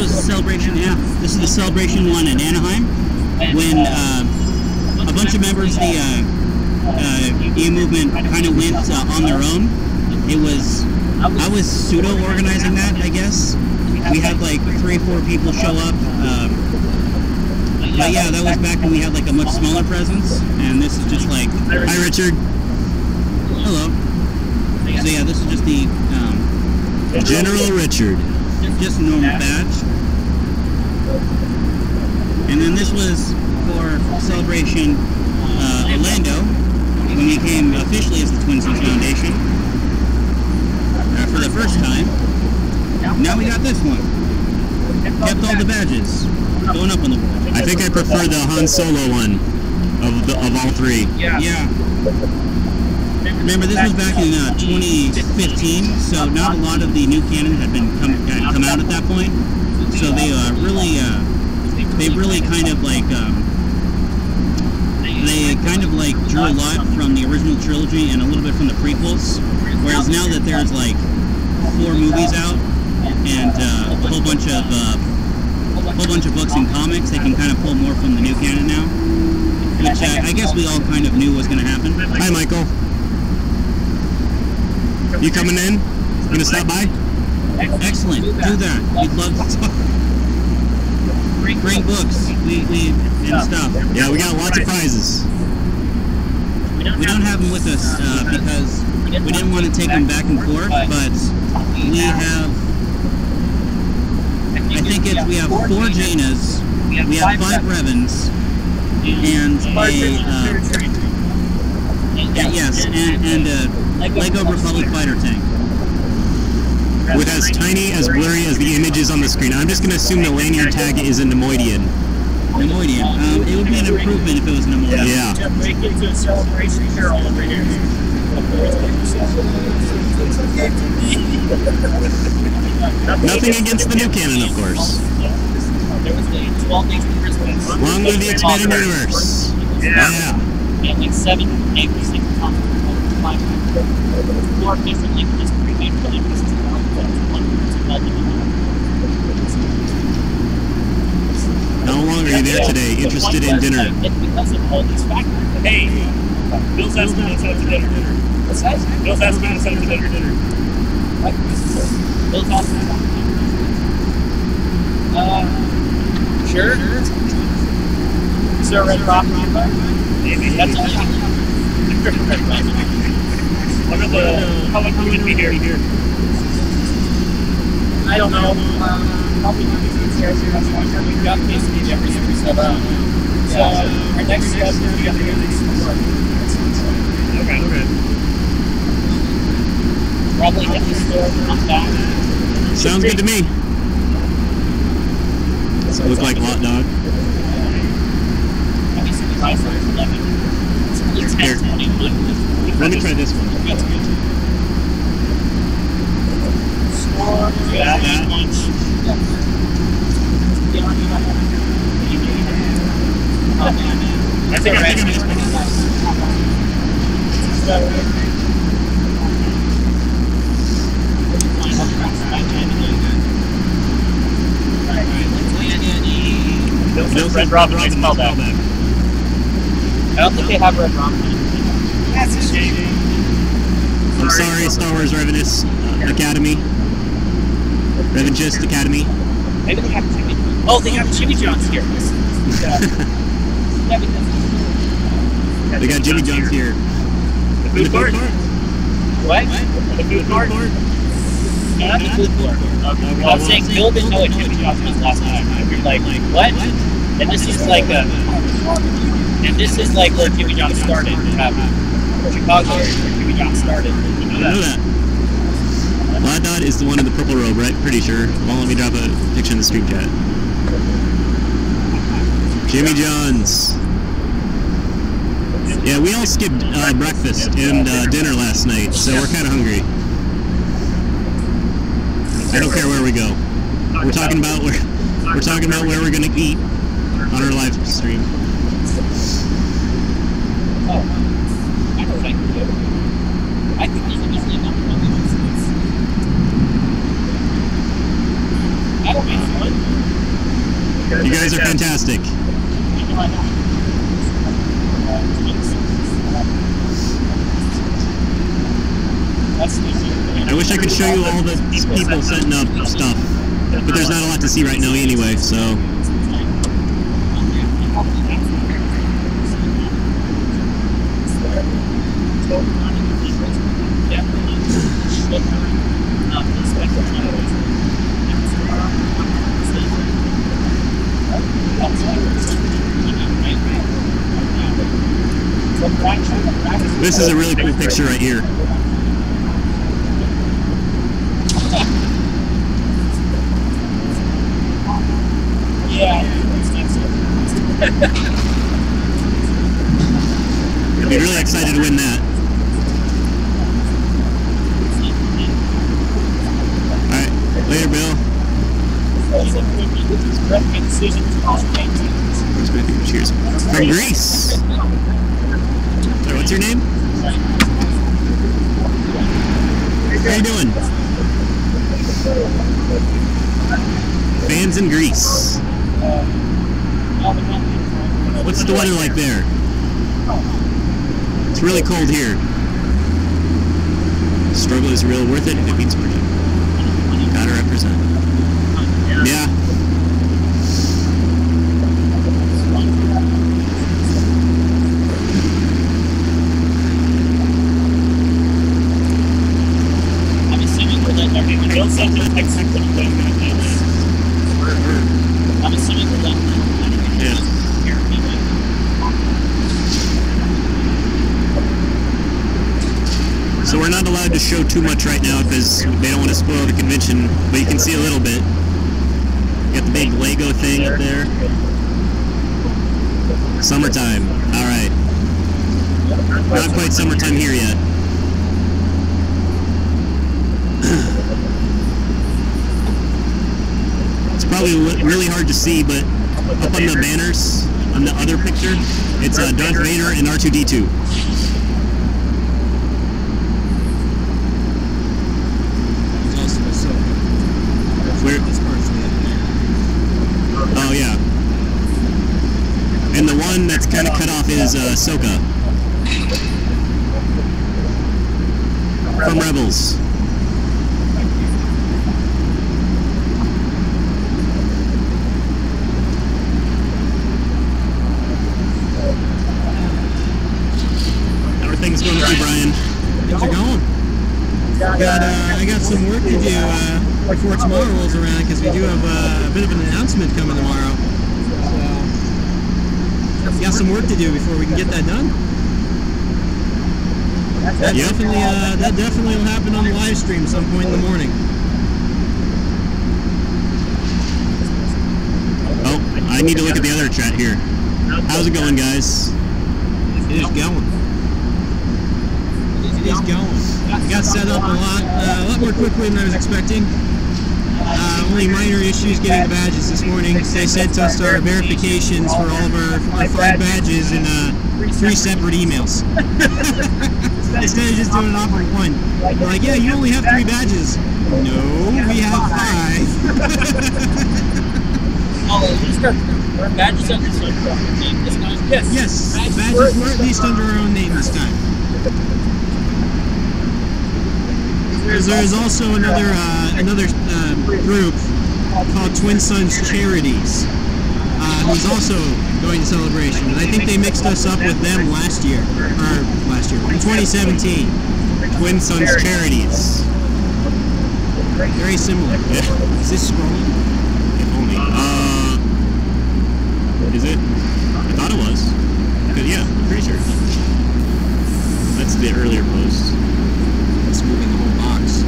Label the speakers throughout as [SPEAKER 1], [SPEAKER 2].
[SPEAKER 1] was Celebration. Yeah, this is the Celebration one in Anaheim when a bunch of members of the E movement kind of went on their own. I was pseudo-organizing that, I guess. We had like 3 or 4 people show up. But yeah, that was back when we had like a much smaller presence, and this is just like...
[SPEAKER 2] Hi, Richard.
[SPEAKER 1] Hello. So yeah, this is just the...
[SPEAKER 2] General Richard.
[SPEAKER 1] Just a normal badge. And then this was for Celebration Orlando, when we came officially as the Twin Cities Foundation. For the first time. Now we got this one. Kept all the badges. Going up on the wall.
[SPEAKER 2] I think I prefer the Han Solo one of all 3.
[SPEAKER 1] Yeah. Remember, this was back in 2015, so not a lot of the new canon had come out at that point. So they really kind of like drew a lot from the original trilogy and a little bit from the prequels. Whereas now that there's like 4 movies out and a whole bunch of books and comics, they can kind of pull more from the new canon now, which I guess we all kind of knew was going to happen.
[SPEAKER 2] Hi, Michael. You coming in? You gonna stop by?
[SPEAKER 1] Excellent. Do that. We'd love to talk. Bring books. And stuff.
[SPEAKER 2] Yeah, we got lots of prizes.
[SPEAKER 1] We don't have them with us because we didn't want to take them back and forth, but we have... I think we have 4 Janas, we have 5 Revens, and a Lego Republic fighter tank.
[SPEAKER 2] With as tiny, as blurry as the images on the screen. I'm just going to assume the lanyard tag is a Nemoidian.
[SPEAKER 1] Nemoidian. It would be an improvement if it was Nemoidian.
[SPEAKER 2] Yeah.
[SPEAKER 3] Make it to a celebration carol over here.
[SPEAKER 2] Nothing against the new canon, of course. Long live the expanded universe. Yeah.
[SPEAKER 3] And like 7, 8% more differently just pre-made for like this.
[SPEAKER 2] How long are you there today? Interested in dinner?
[SPEAKER 3] It's because of all these factors. Hey, Bill's asking us out to dinner. What's that? Bill's asking us out to dinner. What? Bill's asking us out to dinner. Sure. Is there a red rock nearby? Maybe. That's all. How long are we going to be here? I don't know. Probably we've got basically everything we set up. So our next step is we got to get these Okay. Probably hit the store and come back.
[SPEAKER 2] Sounds good to me. Does it look like hot dog?
[SPEAKER 3] Maybe some price for 11. It's 10,
[SPEAKER 2] Let me try this one.
[SPEAKER 3] That's good. Yeah. I think I'm just Red Robin next callback. I don't think they have Red Robin. That's a shame.
[SPEAKER 2] I'm sorry, Star Wars Revenus Academy. Revengist Academy.
[SPEAKER 3] Maybe they have Jimmy. Oh, they have Jimmy John's here.
[SPEAKER 2] They got Jimmy John's here.
[SPEAKER 3] The food court? What? The food court? No, not the food court. Okay. I'm saying Bill didn't know what Jimmy John's was last time. We were like, what? And this is like where Jimmy John started. Chicago, where Jimmy John started.
[SPEAKER 2] I know that. Hot Dot is the one in the purple robe, right? Pretty sure. Well, let me drop a picture in the stream chat. Jimmy John's. Yeah, we all skipped breakfast and dinner last night, so we're kind of hungry. I don't care where we go. We're talking about where we're gonna eat on our live stream.
[SPEAKER 3] Oh, I don't think we do. I think there's a easily enough. That'll be fun.
[SPEAKER 2] You guys are fantastic. I wish I could show you all the people setting up stuff, but there's not a lot to see right now anyway, so. This is a really cool picture right here. I'd be really excited to win that. Alright, later, Bill. Cheers. From Greece. Sorry, what's your name? How you doing? Fans in Greece. What's the weather like there? It's really cold here. Struggle is real, worth it if it beats Purdue. Gotta represent. Yeah.
[SPEAKER 3] I'm assuming we're letting everyone else up to I'm assuming we're letting
[SPEAKER 2] So we're not allowed to show too much right now because they don't want to spoil the convention, but you can see a little bit. You got the big Lego thing up there. Summertime. Alright. Not quite summertime here yet. It's probably really hard to see, but up on the banners, on the other picture, it's Darth Vader and R2-D2. Oh yeah. And the one that's kind of cut off is Ahsoka. From Rebels. How are things going with you, Brian?
[SPEAKER 4] Things are going. I got some work to do before tomorrow rolls around because we do have a bit of an announcement coming tomorrow. So, got some work to do before we can get that done. That definitely will happen on the live stream some point in the morning.
[SPEAKER 2] Oh, I need to look at the other chat here. How's it going, guys?
[SPEAKER 4] It is going. It is going. Got set up a lot more quickly than I was expecting. Only minor issues getting the badges this morning. They sent us our verifications for all of our 5 badges in 3 separate emails. Instead of just doing it off of 1. They're like, yeah, you only have 3 badges. No, we have 5.
[SPEAKER 3] Oh, at least our badges under this time.
[SPEAKER 4] Yes, badges were at least under our own name this time. There is also another group called Twin Sons Charities, who's also going to Celebration. But I think they mixed us up with them in 2017.
[SPEAKER 2] Twin Sons Charities.
[SPEAKER 4] Very similar.
[SPEAKER 2] Yeah.
[SPEAKER 4] Is this scrolling?
[SPEAKER 2] If only. Is it? I thought it was. Yeah, I'm pretty sure. That's the earlier post.
[SPEAKER 4] It's moving the whole box.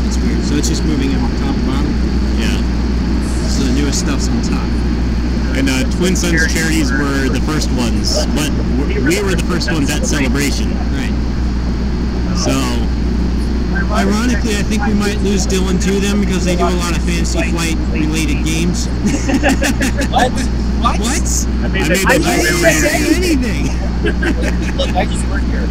[SPEAKER 4] That's weird. So it's just moving it from top and bottom?
[SPEAKER 2] Yeah.
[SPEAKER 4] So the newest stuff's on top.
[SPEAKER 2] And Twin Sons Charities were the first ones, but we were the first ones at Celebration.
[SPEAKER 4] Right.
[SPEAKER 2] So,
[SPEAKER 4] ironically, I think we might lose Dylan to them because they do a lot of Fantasy Flight related games.
[SPEAKER 3] What?
[SPEAKER 4] What?
[SPEAKER 2] I made
[SPEAKER 4] I didn't say anything.
[SPEAKER 3] Look, I just work here.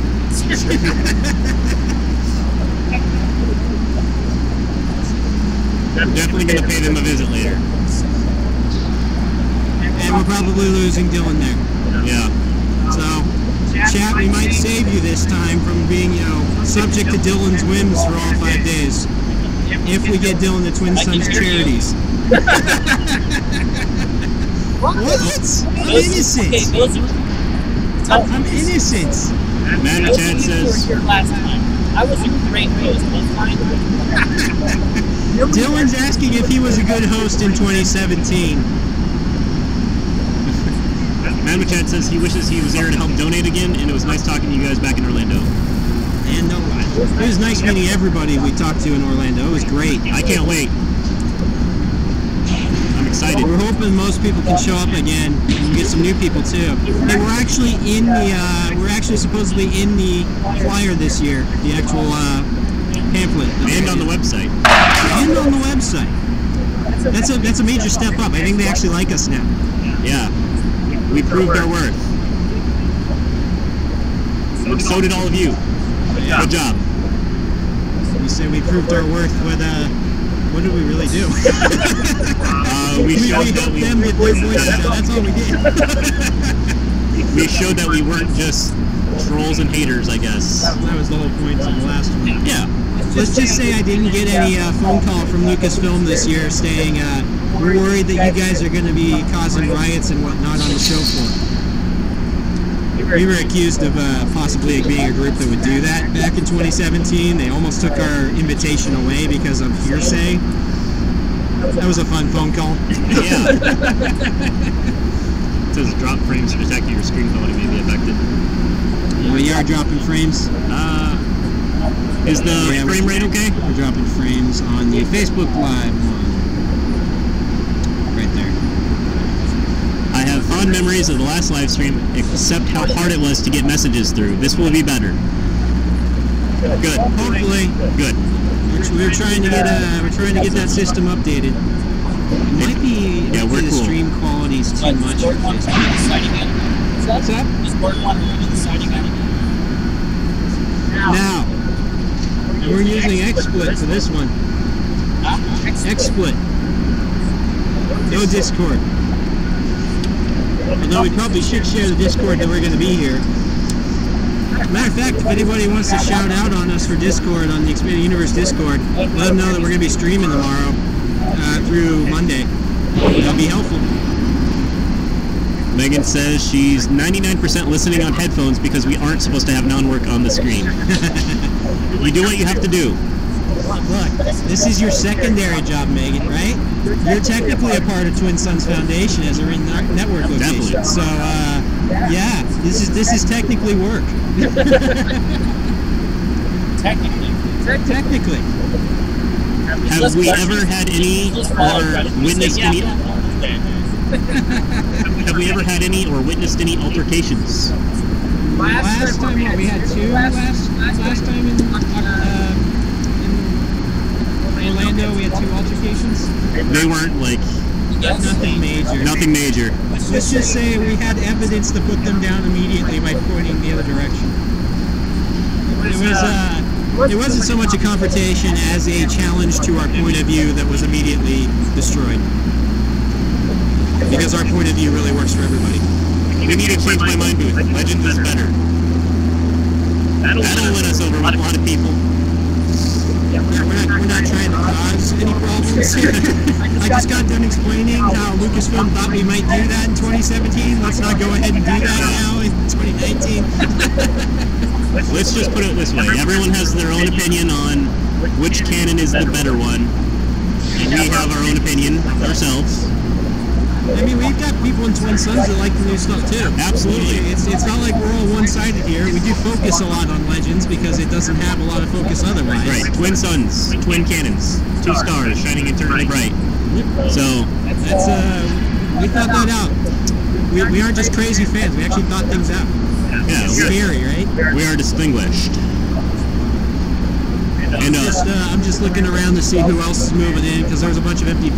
[SPEAKER 2] I'm definitely going to pay them a visit later.
[SPEAKER 4] we're probably losing Dylan there.
[SPEAKER 2] Yeah.
[SPEAKER 4] So, chat, we might save you this time from being, subject to Dylan's whims for all 5 days. If we get Dylan the Twin Sons charities. What? I'm innocent. I'm innocent.
[SPEAKER 2] Man Chad says...
[SPEAKER 3] last time. I was a great host.
[SPEAKER 4] Dylan's asking if he was a good host in 2017.
[SPEAKER 2] Man Chad says he wishes he was there to help donate again, and it was nice talking to you guys back in Orlando.
[SPEAKER 4] And it was nice meeting everybody we talked to in Orlando. It was great.
[SPEAKER 2] I can't wait. I'm excited.
[SPEAKER 4] We're hoping most people can show up again and get some new people too. Hey, we're actually supposedly in the flyer this year, the actual pamphlet.
[SPEAKER 2] And on the website.
[SPEAKER 4] And on the website. That's a major step up. I think they actually like us now.
[SPEAKER 2] Yeah. We proved our worth. So did all of you. Good job.
[SPEAKER 4] You say we proved our worth with what did we really do?
[SPEAKER 2] We showed that
[SPEAKER 4] helped them get their voices out. That's all we did.
[SPEAKER 2] We showed that we weren't just trolls and haters, I guess.
[SPEAKER 4] That was the whole point of the last one.
[SPEAKER 2] Yeah.
[SPEAKER 4] Let's just say I didn't get any phone call from Lucasfilm this year saying we're worried that you guys are going to be causing riots and whatnot on the show floor. We were accused of possibly being a group that would do that back in 2017. They almost took our invitation away because of hearsay. That was a fun phone call.
[SPEAKER 2] Yeah. It says drop frames to detect your screen quality may be affected.
[SPEAKER 4] We are dropping frames.
[SPEAKER 2] Is the frame rate okay?
[SPEAKER 4] We're dropping frames on the Facebook Live one. Right there.
[SPEAKER 2] I have fond memories of the last live stream, except how hard it was to get messages through. This will be better. Good.
[SPEAKER 4] Hopefully.
[SPEAKER 2] Good.
[SPEAKER 4] We're trying to get that system updated. It might be
[SPEAKER 2] we're
[SPEAKER 4] the
[SPEAKER 2] cool.
[SPEAKER 4] stream quality's too much for Facebook. What's up? Now, and we're using XSplit for this one. XSplit. No Discord. Although we probably should share the Discord that we're going to be here. Matter of fact, if anybody wants to shout out on us for Discord on the Expanded Universe Discord, let them know that we're going to be streaming tomorrow through Monday. That'll be helpful.
[SPEAKER 2] Megan says she's 99% listening on headphones because we aren't supposed to have non-work on the screen. You do what you have to do.
[SPEAKER 4] Look, this is your secondary job, Megan, right? You're technically a part of Twin Sons Foundation as a network location.
[SPEAKER 2] Definitely.
[SPEAKER 4] So, yeah, this is technically work. Technically.
[SPEAKER 2] Have we ever had any or witnessed any? Have we ever had any or witnessed any altercations?
[SPEAKER 4] Last time, we had two last time in Orlando. We had two altercations.
[SPEAKER 2] They weren't like
[SPEAKER 4] nothing major.
[SPEAKER 2] Nothing major.
[SPEAKER 4] Let's just say we had evidence to put them down immediately by pointing the other direction. It wasn't so much a confrontation as a challenge to our point of view that was immediately destroyed. Because our point of view really works for everybody.
[SPEAKER 2] We need to change my mind booth. Legends is better. That'll win us over with a lot of people.
[SPEAKER 4] Yeah, we're not trying to cause any problems. I just got done explaining how Lucasfilm thought we might do that in 2017. Let's not go ahead and do that now in 2019.
[SPEAKER 2] Let's just put it this way. Everyone has their own opinion on which canon is the better one. And we have our own opinion ourselves.
[SPEAKER 4] I mean, we've got people in Twin Sons that like the new stuff too.
[SPEAKER 2] Absolutely.
[SPEAKER 4] It's not like we're all one-sided here. We do focus a lot on Legends because it doesn't have a lot of focus otherwise.
[SPEAKER 2] Right. Twin Sons, twin cannons, 2 stars shining eternally bright. So
[SPEAKER 4] that's we thought that out. We aren't just crazy fans. We actually thought things out.
[SPEAKER 2] Yeah,
[SPEAKER 4] it's scary, right?
[SPEAKER 2] We are distinguished. And
[SPEAKER 4] I'm just looking around to see who else is moving in because there was a bunch of empty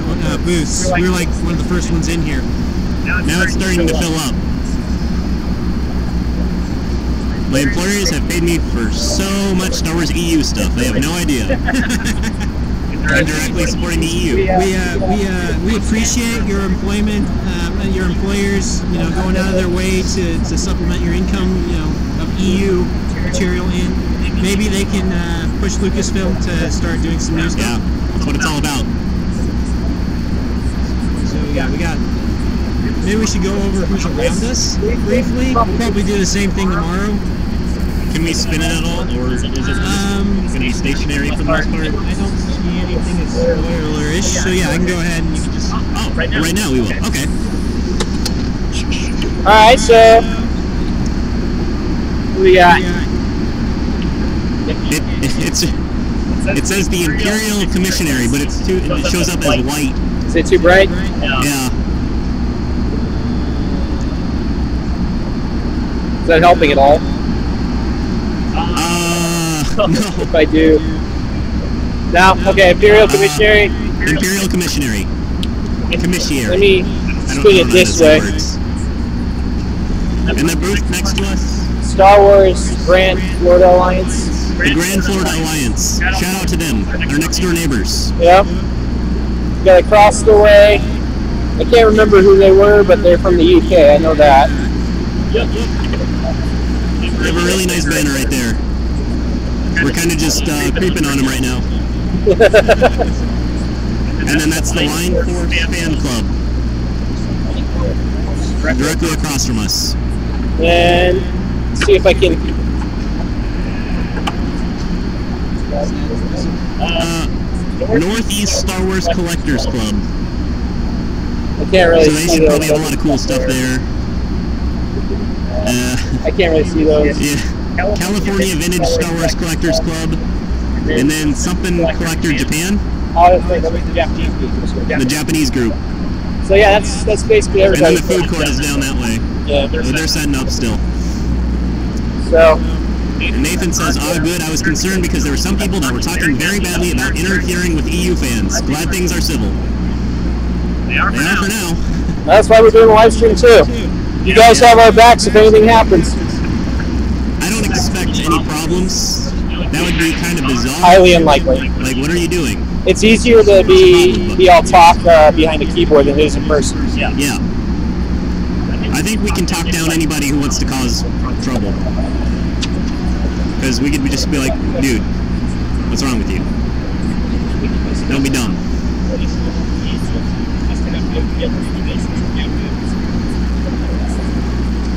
[SPEAKER 4] booths. We were like one of the first ones in here.
[SPEAKER 2] Now it's starting to fill up. My employers have paid me for so much Star Wars EU stuff. They have no idea. and directly supporting the EU.
[SPEAKER 4] We appreciate your employment, and your employers, going out of their way to supplement your income, of EU material in. Maybe they can push Lucasfilm to start doing some new stuff.
[SPEAKER 2] Yeah, that's what it's all about.
[SPEAKER 4] So yeah, maybe we should go over who's around us briefly. We'll probably do the same thing tomorrow.
[SPEAKER 2] Can we spin it at all, or is it going to be stationary for the most part?
[SPEAKER 4] I don't see anything that's spoiler-ish, so yeah, I can go ahead and you can just...
[SPEAKER 2] Oh, right now we will. Okay.
[SPEAKER 3] Alright, so... We got...
[SPEAKER 2] It says the Imperial Commissary, but it shows up as white.
[SPEAKER 3] Is it too bright?
[SPEAKER 2] Yeah.
[SPEAKER 3] Is that helping at all?
[SPEAKER 2] No.
[SPEAKER 3] If I do... No? Okay, Imperial Commissary.
[SPEAKER 2] Imperial Commissary. Commissary.
[SPEAKER 3] Let me spin it this way.
[SPEAKER 2] And the booth next to us?
[SPEAKER 3] Star Wars Grand Florida Alliance.
[SPEAKER 2] The Grand Florida Alliance. Shout out to them. Our next door neighbors.
[SPEAKER 3] Yep. Got across the way. I can't remember who they were, but they're from the UK. I know that.
[SPEAKER 2] They have a really nice banner right there. We're kind of just creeping on them right now. And then that's the Line Force Fan Club. Directly across from us.
[SPEAKER 3] And see if I can...
[SPEAKER 2] Northeast Star Wars Collectors Club.
[SPEAKER 3] I can't really
[SPEAKER 2] so they
[SPEAKER 3] see
[SPEAKER 2] should
[SPEAKER 3] those.
[SPEAKER 2] probably have a lot of cool stuff there.
[SPEAKER 3] I can't really see those.
[SPEAKER 2] Yeah. California Vintage Star Wars Collectors Club. And then something Collector Japan.
[SPEAKER 3] Oh, that's the Japanese group.
[SPEAKER 2] The Japanese group.
[SPEAKER 3] So yeah, that's basically
[SPEAKER 2] And
[SPEAKER 3] everybody.
[SPEAKER 2] then the food court is down that way.
[SPEAKER 3] Yeah.
[SPEAKER 2] They're setting up still.
[SPEAKER 3] So...
[SPEAKER 2] And Nathan says, good, I was concerned because there were some people that were talking very badly about interfering with EU fans. Glad things are civil. They are for now.
[SPEAKER 3] That's why we're doing a live stream too. You guys have our backs if anything happens.
[SPEAKER 2] I don't expect any problems. That would be kind of bizarre.
[SPEAKER 3] Highly unlikely.
[SPEAKER 2] Like, what are you doing?
[SPEAKER 3] It's easier to be all talk behind a keyboard than it is in person.
[SPEAKER 2] Yeah. I think we can talk down anybody who wants to cause trouble. Because we could just be like, dude, what's wrong with you? Don't be dumb.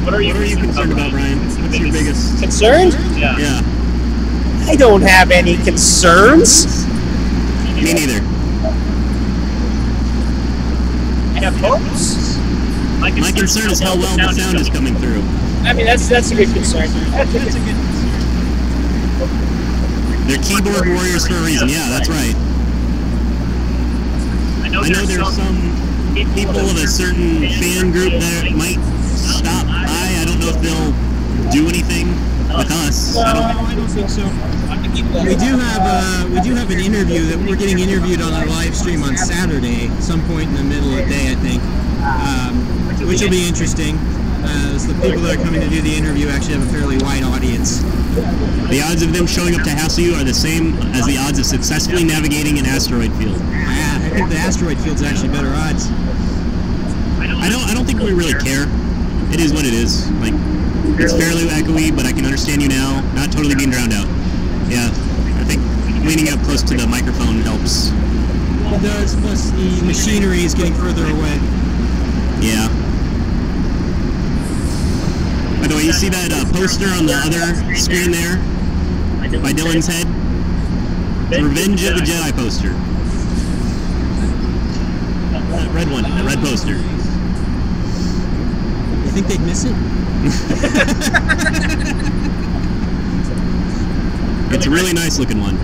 [SPEAKER 2] What are you concerned about, Brian? What's your biggest...
[SPEAKER 3] Concerned?
[SPEAKER 2] Yeah.
[SPEAKER 3] I don't have any concerns.
[SPEAKER 2] Me neither.
[SPEAKER 3] I have hopes.
[SPEAKER 2] My concern is how well the sound is coming through.
[SPEAKER 3] I mean, that's a good concern.
[SPEAKER 2] They're keyboard warriors for a reason. Yeah, that's right. I know there's some people of a certain fan group that might stop by. I don't know if they'll do anything with us.
[SPEAKER 4] I don't think so. We do have an interview that we're getting interviewed on our live stream on Saturday, some point in the middle of the day, I think, which will be interesting. So the people that are coming to do the interview actually have a fairly wide audience.
[SPEAKER 2] The odds of them showing up to hassle you are the same as the odds of successfully navigating an asteroid field.
[SPEAKER 4] I think the asteroid field's actually better odds.
[SPEAKER 2] I don't think we really care. It is what it is. Like, it's fairly echoey, but I can understand you now. Not totally being drowned out. Yeah, I think leaning up close to the microphone helps.
[SPEAKER 4] It does, plus the machinery is getting further away.
[SPEAKER 2] Yeah. By the way, you see that poster on the other screen there? By Dylan's head? It's Revenge of the Jedi poster. That red one, that red poster.
[SPEAKER 4] You think they'd miss it?
[SPEAKER 2] It's a really nice looking one.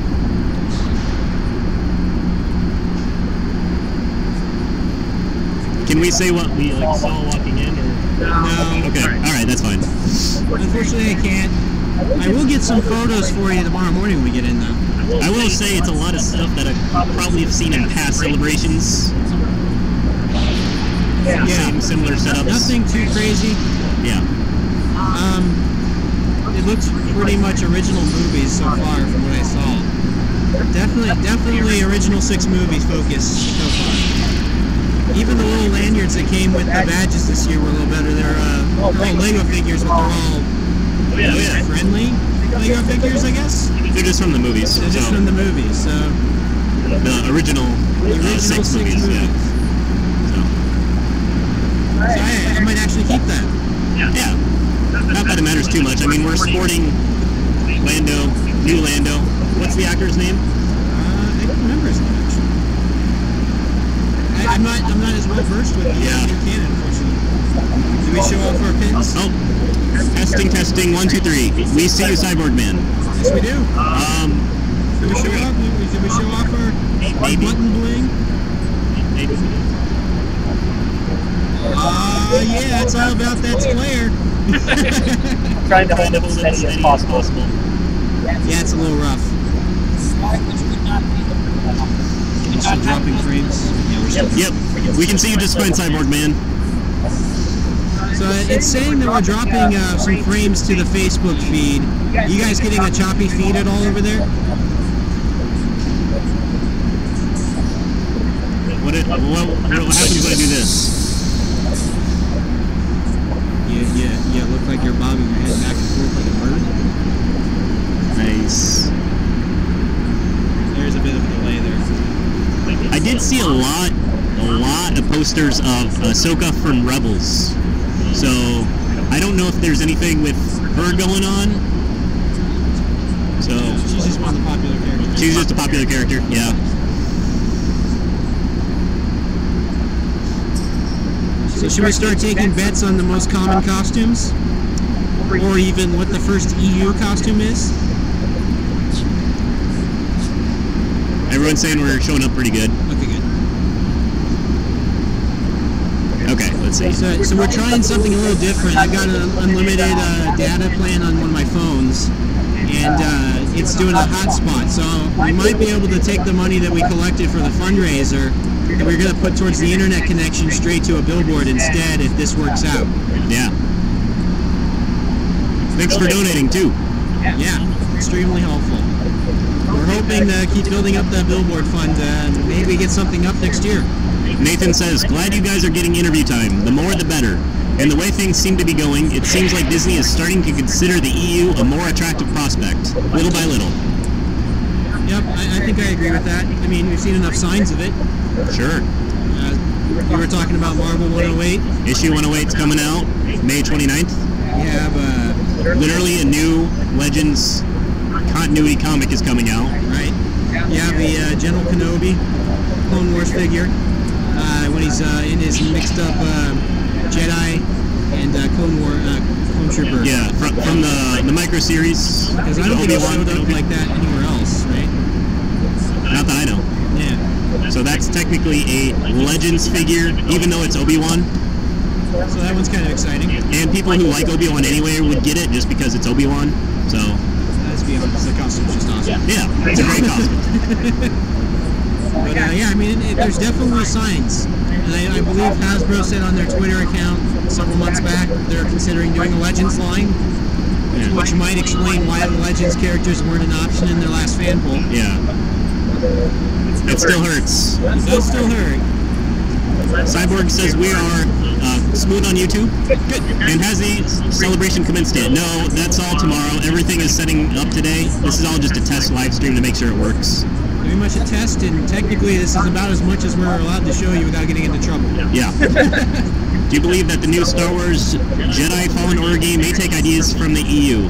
[SPEAKER 2] Can we say what we saw walking in? Or?
[SPEAKER 4] No.
[SPEAKER 2] Okay, alright, that's fine.
[SPEAKER 4] Unfortunately, I can't. I will get some photos for you tomorrow morning when we get in, though.
[SPEAKER 2] I will say it's a lot of stuff that I probably have seen in past celebrations.
[SPEAKER 4] Yeah.
[SPEAKER 2] Same similar setups.
[SPEAKER 4] Nothing too crazy.
[SPEAKER 2] Yeah.
[SPEAKER 4] It looks pretty much original movies so far from what I saw. Definitely original 6 movies focused so far. Even the little lanyards that came with the badges this year were a little better. They're all Lego figures, but they're all friendly Lego figures, I guess.
[SPEAKER 2] They're just from the movies.
[SPEAKER 4] They're just from the movies, so...
[SPEAKER 2] The original 6 movies, yeah. So
[SPEAKER 4] I might actually keep that.
[SPEAKER 2] Yeah. Not that it matters too much. I mean, we're sporting Lando, new Lando. What's the actor's name?
[SPEAKER 4] I don't remember his name, actually. I'm not as well versed with the new canon, unfortunately. Do we show off our pins?
[SPEAKER 2] Oh, testing, 1, 2, 3. We see you, Cyborg Man.
[SPEAKER 4] Yes, we do. Did we show off our button bling?
[SPEAKER 2] Maybe.
[SPEAKER 4] Yeah, it's all about that glare.
[SPEAKER 3] Trying to hold it as steady as possible.
[SPEAKER 4] Yeah, it's a little rough. Still dropping frames. Yeah, we're still.
[SPEAKER 2] Yep, we can see you just fine, Cyborg Man.
[SPEAKER 4] So it's saying that we're dropping some frames to the Facebook feed. You guys getting a choppy feed at all over there?
[SPEAKER 2] What happens when I do this?
[SPEAKER 4] Yeah, look like you're bobbing your head back and forth like a bird.
[SPEAKER 2] Nice.
[SPEAKER 4] There's a bit of a delay there.
[SPEAKER 2] I did see a lot of posters of Ahsoka from Rebels. So I don't know if there's anything with her going on. So
[SPEAKER 4] she's just one of the popular characters.
[SPEAKER 2] She's just a popular character, yeah.
[SPEAKER 4] So should we start taking bets on the most common costumes? Or even what the first EU costume is?
[SPEAKER 2] Everyone's saying we're showing up pretty good.
[SPEAKER 4] Okay, good.
[SPEAKER 2] Okay, let's see.
[SPEAKER 4] So we're trying something a little different. I've got an unlimited data plan on one of my phones, and it's doing a hotspot. So we might be able to take the money that we collected for the fundraiser, and we're going to put towards the internet connection straight to a billboard instead if this works out.
[SPEAKER 2] Yeah. Thanks for donating, too.
[SPEAKER 4] Yeah, extremely helpful. We're hoping to keep building up that billboard fund and maybe get something up next year.
[SPEAKER 2] Nathan says, glad you guys are getting interview time. The more, the better. And the way things seem to be going, it seems like Disney is starting to consider the EU a more attractive prospect, little by little.
[SPEAKER 4] Yep, I think I agree with that. I mean, we've seen enough signs of it.
[SPEAKER 2] Sure.
[SPEAKER 4] You were talking about Marvel 108.
[SPEAKER 2] Issue 108 is coming out May 29th.
[SPEAKER 4] You have
[SPEAKER 2] literally a new Legends continuity comic is coming out.
[SPEAKER 4] Right. You have the General Kenobi Clone Wars figure when he's in his mixed up Jedi and Clone Trooper.
[SPEAKER 2] Yeah, from the micro series.
[SPEAKER 4] Because I don't think it showed up like that anywhere else, right?
[SPEAKER 2] Not that I know.
[SPEAKER 4] Yeah.
[SPEAKER 2] So that's technically a Legends figure, even though it's Obi-Wan.
[SPEAKER 4] So that one's kind of exciting.
[SPEAKER 2] And people who like Obi-Wan anyway would get it just because it's Obi-Wan. So.
[SPEAKER 4] Let's be honest, the costume's just awesome.
[SPEAKER 2] Yeah, it's a great costume.
[SPEAKER 4] But yeah, I mean, there's definitely signs. And I believe Hasbro said on their Twitter account several months back they're considering doing a Legends line, which might explain why the Legends characters weren't an option in their last fan poll.
[SPEAKER 2] Yeah. It still hurts.
[SPEAKER 4] It does still hurt.
[SPEAKER 2] Cyborg says we are smooth on YouTube. Good. And has the celebration commenced yet? No, that's all tomorrow. Everything is setting up today. This is all just a test live stream to make sure it works.
[SPEAKER 4] Very much a test, and technically this is about as much as we're allowed to show you without getting into trouble.
[SPEAKER 2] Yeah. Do you believe that the new Star Wars Jedi Fallen Order game may take ideas from the EU?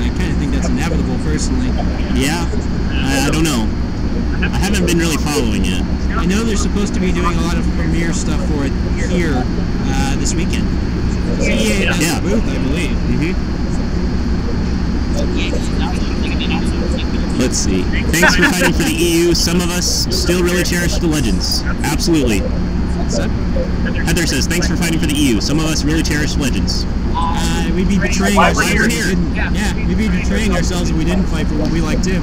[SPEAKER 4] I kind of think that's inevitable, personally.
[SPEAKER 2] Yeah? I don't know. I haven't been really following it.
[SPEAKER 4] I know they're supposed to be doing a lot of premiere stuff for it here this weekend. EA has a booth, I believe.
[SPEAKER 2] Let's see. Thanks for fighting for the EU. Some of us still really cherish the Legends. Absolutely. Heather says, thanks for fighting for the EU. Some of us really cherish Legends.
[SPEAKER 4] We'd be betraying ourselves if we didn't. Yeah, we'd be betraying ourselves if we didn't fight for what we like too.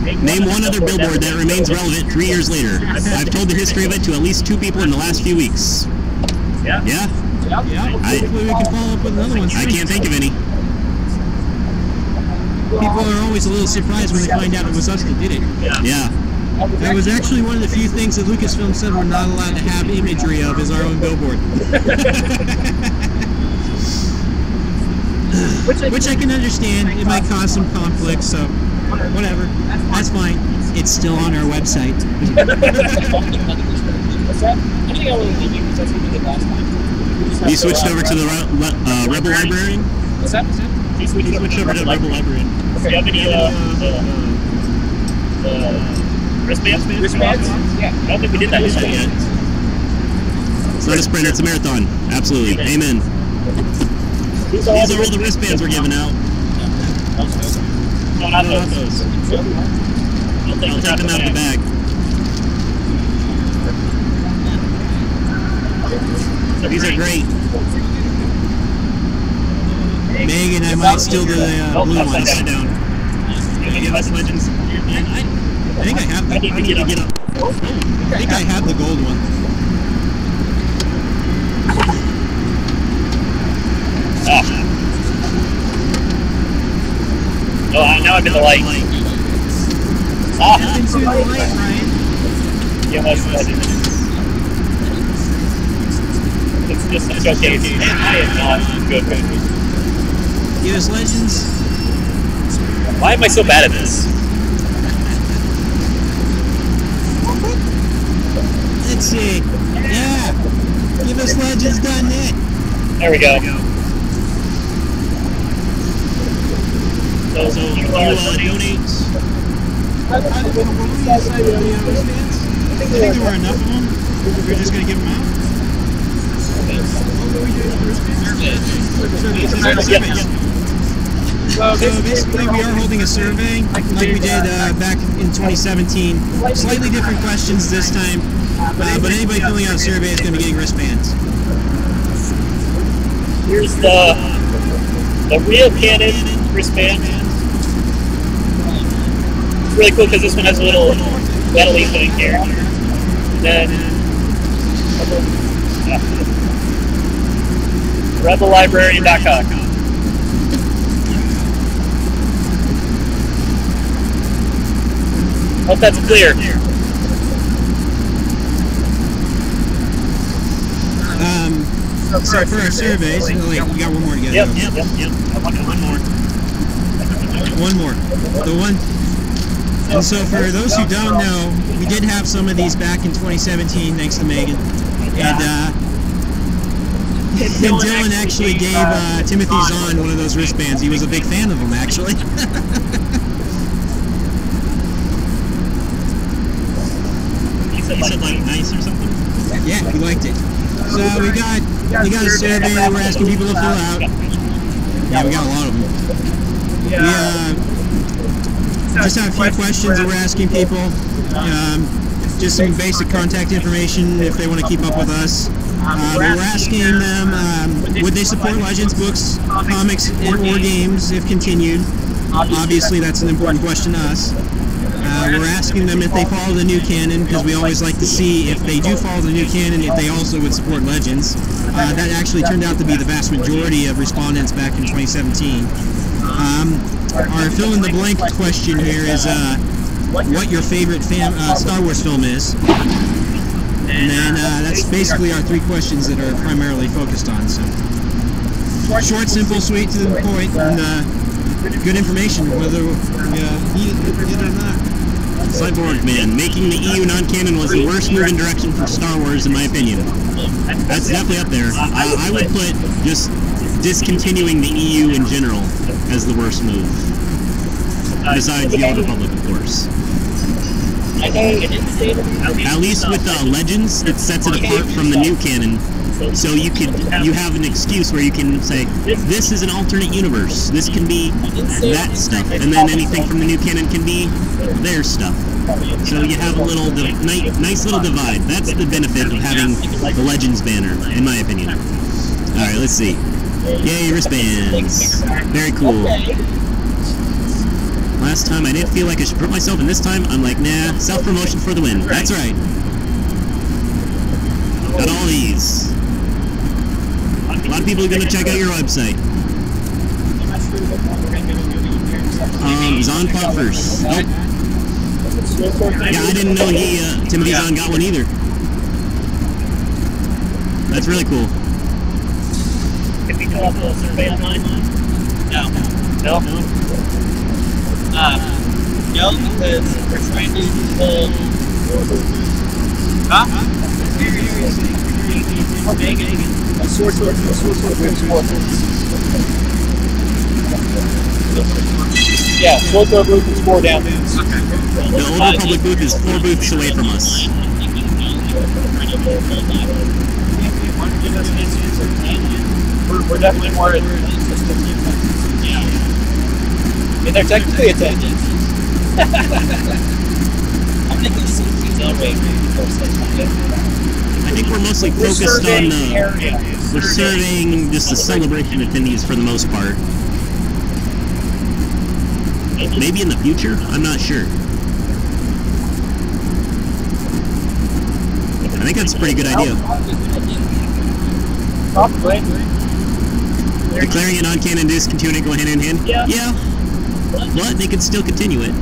[SPEAKER 2] Name one other billboard that remains relevant 3 years later. I've told the history of it to at least 2 people in the last few weeks. Yeah?
[SPEAKER 4] Yeah, hopefully we can follow up with another one soon.
[SPEAKER 2] I can't think of any.
[SPEAKER 4] people are always a little surprised when they find out it was us that did it.
[SPEAKER 2] Yeah.
[SPEAKER 4] That was actually one of the few things that Lucasfilm said we're not allowed to have imagery of is our own billboard. Which I can understand. It might cause some conflict, so whatever. That's fine. It's still on our website.
[SPEAKER 2] You switched over to the Rebel Librarian?
[SPEAKER 3] What's that?
[SPEAKER 2] You switched over to Rebel Librarian.
[SPEAKER 3] Do you have any wristbands? Wristbands? Yeah. I don't think we did that yet.
[SPEAKER 2] It's not a sprint, it's a marathon. Absolutely. Amen. These are all the wristbands we're giving out.
[SPEAKER 3] No, not those.
[SPEAKER 2] I'll take them out of the bag. So these are great.
[SPEAKER 4] Megan, I might steal the blue ones.
[SPEAKER 2] Upside down. Give us Legends.
[SPEAKER 4] I think I have the.
[SPEAKER 2] I need to get up.
[SPEAKER 4] I think I have the gold one.
[SPEAKER 3] Oh, now I'm in the light.
[SPEAKER 4] Step into the light, Ryan.
[SPEAKER 3] Yeah, that's it's just a showcase. I am not good.
[SPEAKER 4] Give us Legends.
[SPEAKER 3] Why am I so bad at this?
[SPEAKER 4] Let's see. Yeah. Give us Legends.net.
[SPEAKER 3] There we go. So you
[SPEAKER 2] donate.
[SPEAKER 4] I think there were enough of them. We're just going to give them out. Surveys. So basically we are holding a survey like we did back in 2017. Slightly different questions this time, but anybody filling out a survey is going to be getting wristbands.
[SPEAKER 3] here's the real Canon wristband. It's really cool because this one has a little metal-y thing here. And then RebelLibrarian.com. Hope that's clear.
[SPEAKER 4] So for our surveys, oh wait, we got one more together.
[SPEAKER 3] Yep.
[SPEAKER 4] One more. The one. And so for those who don't know, we did have some of these back in 2017, thanks to Megan. And Dylan actually gave Timothy Zahn one of those wristbands. He was a big fan of them, actually.
[SPEAKER 2] He said like nice or something?
[SPEAKER 4] Yeah, he liked it. So we got a survey that we're asking people to fill out. Yeah, we got a lot of them. We just have a few questions that we're asking people. Just some basic contact information if they want to keep up with us. We're asking them, would they support Legends books, comics, or games if continued? Obviously, that's an important question to us. We're asking them if they follow the new canon, because we always like to see if they do follow the new canon, if they also would support Legends. That actually turned out to be the vast majority of respondents back in 2017. Our fill-in-the-blank question here is what your favorite Star Wars film is. And then that's basically our three questions that are primarily focused on. So short, simple, sweet, to the point, and good information, whether you need it or not.
[SPEAKER 2] Cyborg Man, making the EU non-canon was the worst move in direction for Star Wars, in my opinion. That's definitely up there. I would put just discontinuing the EU in general as the worst move. Besides the Old Republic, of course. At least with Legends, it sets it apart from the new canon. So you have an excuse where you can say, this is an alternate universe. This can be that stuff, and then anything from the new canon can be their stuff. So you have a little nice little divide. That's the benefit of having the Legends banner, in my opinion. All right, let's see. Yay, wristbands. Very cool. Last time I didn't feel like I should put myself in. This time I'm like, nah, self-promotion for the win. That's right. Got all these. A lot of people are going to check out your website. Zahn fought first. Nope. Yeah, I didn't know Timothy Zahn got one either. That's really cool.
[SPEAKER 3] If you fill out the survey online? No. No? No, because we're trying to pull... Huh? A source of yeah, source of booth is 4 down.
[SPEAKER 2] The Old Republic booth is 4 booths away from us.
[SPEAKER 3] We're definitely more interested. Yeah. I mean, they're technically a 10. I'm thinking CC's rate.
[SPEAKER 2] I think we're mostly focused on we're surveying just the celebration attendees for the most part. Maybe in the future? I'm not sure. I think that's a pretty good idea.
[SPEAKER 3] Probably.
[SPEAKER 2] Declaring it non-canon discontinuing it go hand in hand? Yeah. But they could still continue it.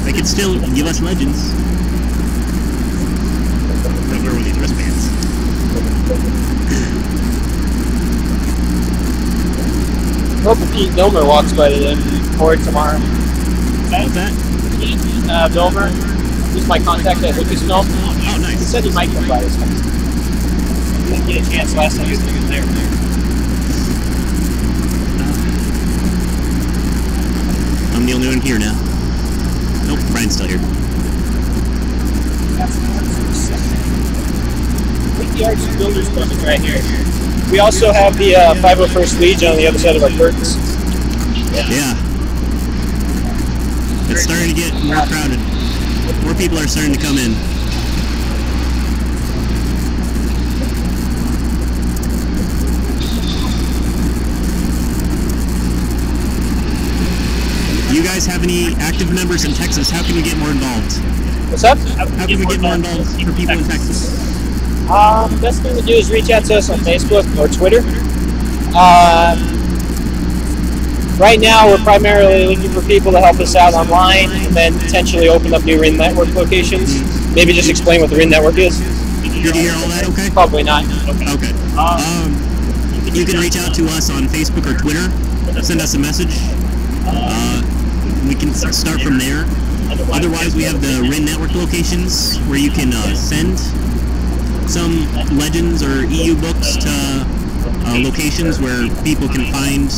[SPEAKER 2] They could still give us legends. Where were these wristbands?
[SPEAKER 3] Hope Pete Domer walks by the board tomorrow.
[SPEAKER 2] What's that?
[SPEAKER 3] Domer, he's my contact at Lucasfilm.
[SPEAKER 2] Oh, nice.
[SPEAKER 3] He said he might come by this time. He didn't get a chance last time he was there.
[SPEAKER 2] I'm the only one here now. Nope, Brian's still here.
[SPEAKER 3] I think the Arts and Builders Club is right here. We also have the 501st Legion on the other side of our curtains.
[SPEAKER 2] Yeah. It's starting to get more crowded. More people are starting to come in. Do you guys have any active members in Texas? How can we get more involved?
[SPEAKER 3] What's up?
[SPEAKER 2] How can we get more involved for people in Texas?
[SPEAKER 3] Best thing to do is reach out to us on Facebook or Twitter. Right now, we're primarily looking for people to help us out online and then potentially open up new RIN Network locations. Maybe just explain what the RIN Network is.
[SPEAKER 2] Did you hear all that okay?
[SPEAKER 3] Probably not.
[SPEAKER 2] Okay. You can reach out to us on Facebook or Twitter. Send us a message. We can start from there. Otherwise, we have the RIN Network locations where you can send some legends or EU books to locations where people can find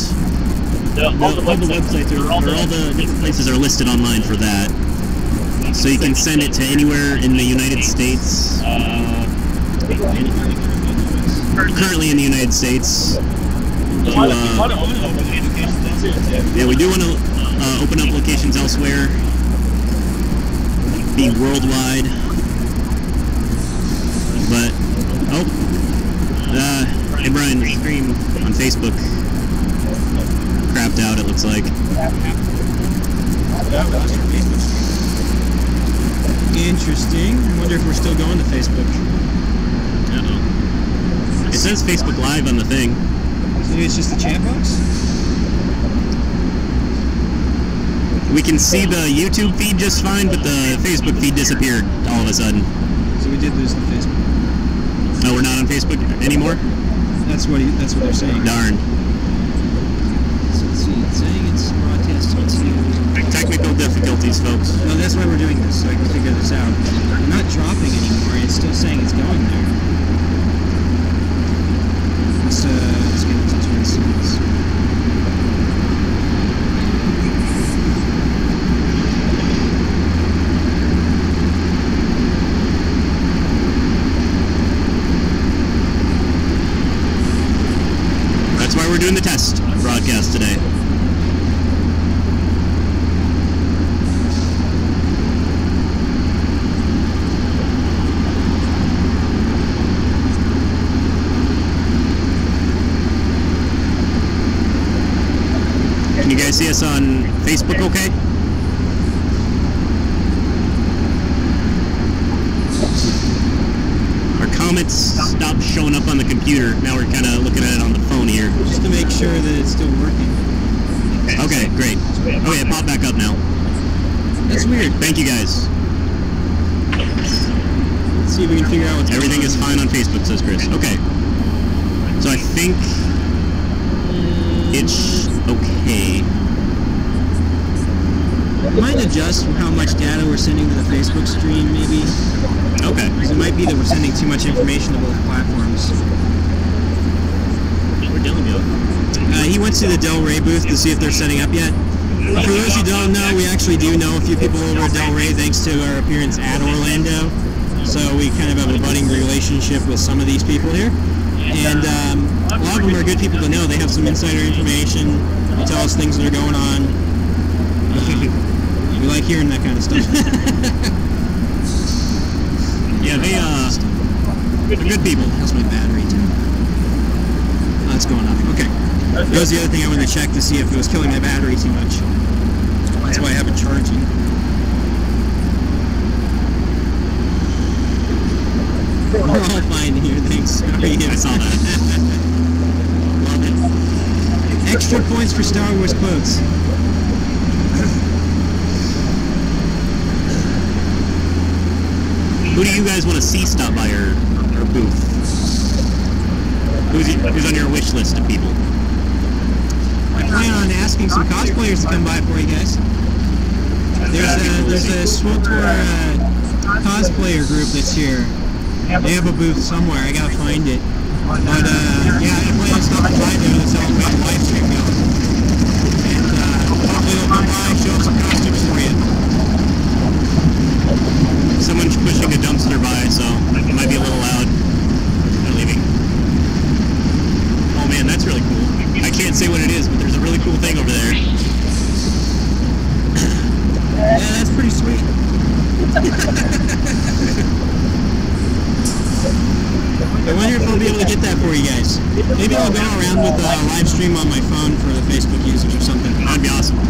[SPEAKER 2] all the websites or all the different places are listed online for that. So you can send it to anywhere in the United States. Currently in the United States. Yeah, we do want to open up locations elsewhere. Be worldwide. But, hey Brian, the stream on Facebook crapped out, it looks like.
[SPEAKER 4] Interesting. I wonder if we're still going to Facebook.
[SPEAKER 2] Uh-oh. It says Facebook Live on the thing.
[SPEAKER 4] So maybe it's just the chat box?
[SPEAKER 2] We can see the YouTube feed just fine, but the Facebook feed disappeared all of a sudden.
[SPEAKER 4] So we did lose the Facebook.
[SPEAKER 2] Oh, we're not on Facebook anymore?
[SPEAKER 4] That's what they're saying.
[SPEAKER 2] Darn.
[SPEAKER 4] So let's see, it's saying it's broadcast on YouTube.
[SPEAKER 2] Technical difficulties, folks.
[SPEAKER 4] No, that's why we're doing this, so I can figure this out. I'm not dropping anymore, it's still saying it's going there. Let's get into 20 seconds.
[SPEAKER 2] That's why we're doing the test broadcast today. Can you guys see us on Facebook okay? Our comments stopped showing up on the computer. Now we're kind of looking at it on the phone here.
[SPEAKER 4] Just to make sure that it's still working.
[SPEAKER 2] Okay, great. Okay, it popped back up now.
[SPEAKER 4] That's weird.
[SPEAKER 2] Thank you guys.
[SPEAKER 4] Let's see if we can figure out what's
[SPEAKER 2] Everything
[SPEAKER 4] going
[SPEAKER 2] is fine on Facebook, says Chris. Okay. So I think it's okay.
[SPEAKER 4] Might adjust how much data we're sending to the Facebook stream, maybe.
[SPEAKER 2] Okay.
[SPEAKER 4] Because it might be that we're sending too much information to both platforms.
[SPEAKER 2] Where'd Dylan go?
[SPEAKER 4] He went to the Del Rey booth to see if they're setting up yet. For those who don't know, we actually do know a few people over at Del Rey thanks to our appearance at Orlando. So we kind of have a budding relationship with some of these people here. And a lot of them are good people to know. They have some insider information. They tell us things that are going on. We like hearing that kind of stuff.
[SPEAKER 2] Yeah, they're good people.
[SPEAKER 4] How's my battery too? Oh, it's going up. Okay. That was the other thing I wanted to check to see if it was killing my battery too much. That's why I have it charging. We're all fine here, thanks.
[SPEAKER 2] I saw that.
[SPEAKER 4] Love it. Extra points for Star Wars quotes.
[SPEAKER 2] Who do you guys want to see stop by our booth? Who's on your wish list of people?
[SPEAKER 4] I plan on asking some cosplayers to come by for you guys. There's a SWTOR cosplayer group that's here. They have a booth somewhere. I gotta find it. But yeah, I plan on stopping by there to tell them how the live stream goes. And hopefully they'll come by and show us some costumes for you.
[SPEAKER 2] Someone's pushing a dumpster by, so it might be a little loud. They're leaving. Oh man, that's really cool. I can't say what it is, but there's a really cool thing over there.
[SPEAKER 4] Yeah, that's pretty sweet. I wonder if I'll be able to get that for you guys. Maybe I'll go around with a live stream on my phone for the Facebook users or something.
[SPEAKER 2] That'd be awesome.